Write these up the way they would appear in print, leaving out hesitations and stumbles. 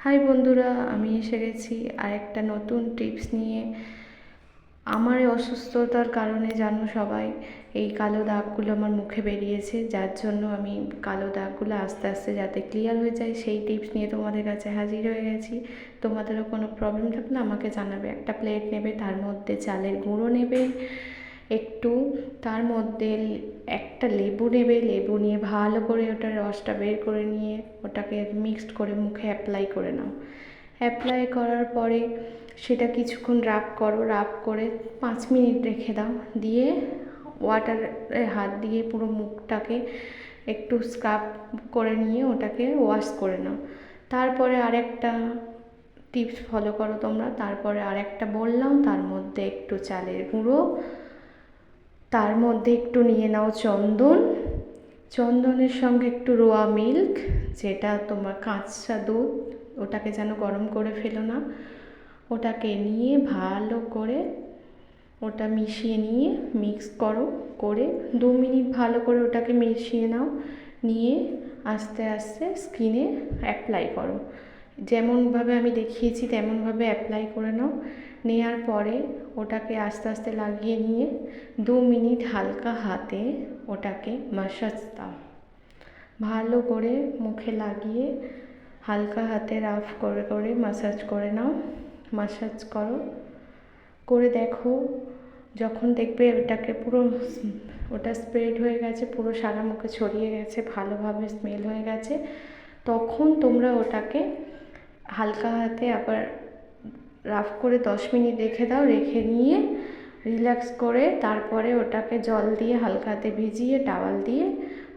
High বন্ধুরা, আমি এসে গেছি আর একটা নতুন টিপস নিয়ে। আমার এই অসুস্থতার কারণে জানো সবাই, এই কালো দাগগুলো আমার মুখে বেরিয়েছে, যার জন্য আমি কালো দাগগুলো আস্তে আস্তে যাতে ক্লিয়ার হয়ে যায় সেই টিপস নিয়ে তোমাদের কাছে হাজির হয়ে গেছি। তোমাদেরও কোনো প্রবলেম থাকলে আমাকে জানাবে। একটা প্লেট নেবে, তার মধ্যে চালের গুঁড়ো নেবে একটু, তার মধ্যে একটা লেবু নেবে, লেবু নিয়ে ভালো করে ওটার রসটা বের করে নিয়ে ওটাকে মিক্সড করে মুখে অ্যাপ্লাই করে নাও। অ্যাপ্লাই করার পরে সেটা কিছুক্ষণ রাব করো, রাব করে 5 মিনিট রেখে দাও। দিয়ে ওয়াটারে হাত দিয়ে পুরো মুখটাকে একটু স্ক্রাব করে নিয়ে ওটাকে ওয়াশ করে নাও। তারপরে আরেকটা টিপস ফলো করো তোমরা। তারপরে আরেকটা বললাম, তার মধ্যে একটু চালের গুঁড়ো, তার মধ্যে একটু নিয়ে নাও চন্দন, চন্দনের সঙ্গে একটু রোয়া মিল্ক, যেটা তোমার কাঁচা দুধ, ওটাকে যেন গরম করে ফেলো না। ওটাকে নিয়ে ভালো করে ওটা মিশিয়ে নিয়ে মিক্স করো, করে 2 মিনিট ভালো করে ওটাকে মিশিয়ে নাও। নিয়ে আস্তে আস্তে স্কিনে অ্যাপ্লাই করো। যেমনভাবে আমি দেখিয়েছি তেমনভাবে অ্যাপ্লাই করে নাও। নেওয়ার পরে ওটাকে আস্তে আস্তে লাগিয়ে নিয়ে 2 মিনিট হালকা হাতে ওটাকে ম্যাসাজ দাও। ভালো করে মুখে লাগিয়ে হালকা হাতে রাফ করে করে ম্যাসাজ করে নাও। ম্যাসাজ করো, করে দেখো, যখন দেখবে ওটাকে পুরো ওটা স্প্রেড হয়ে গেছে, পুরো সারা মুখে ছড়িয়ে গেছে, ভালোভাবে স্মেল হয়ে গেছে, তখন তোমরা ওটাকে হালকা হাতে আবার রাফ করে 10 মিনিট রেখে দাও। রেখে নিয়ে রিল্যাক্স করে তারপরে ওটাকে জল দিয়ে হালকা হাতে ভিজিয়ে টাওয়াল দিয়ে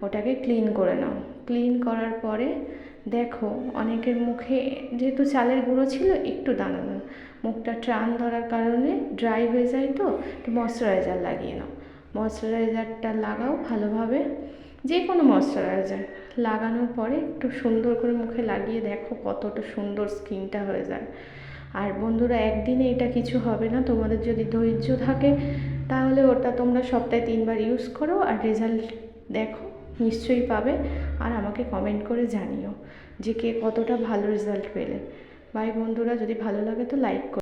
ওটাকে ক্লিন করে নাও। ক্লিন করার পরে দেখো অনেকের মুখে যেহেতু চালের গুঁড়ো ছিল একটু দানা দানা, মুখটা টান ধরার কারণে ড্রাই হয়ে যায়, তো ময়শ্চারাইজার লাগিয়ে নাও। ময়শ্চারাইজারটা লাগাও ভালোভাবে, যে কোনো ময়শ্চারাইজার লাগানোর পরে একটু সুন্দর করে মুখে লাগিয়ে দেখো কতটা সুন্দর স্কিনটা হয়ে যায়। আর বন্ধুরা, একদিনে এটা কিছু হবে না, তোমাদের যদি ধৈর্য থাকে তাহলে ওটা তোমরা সপ্তাহে 3বার ইউজ করো আর রেজাল্ট দেখো, নিশ্চয়ই পাবে। আর আমাকে কমেন্ট করে জানিও যে কে কতটা ভালো রেজাল্ট পেলে। বাই বন্ধুরা, যদি ভালো লাগে তো লাইক করো।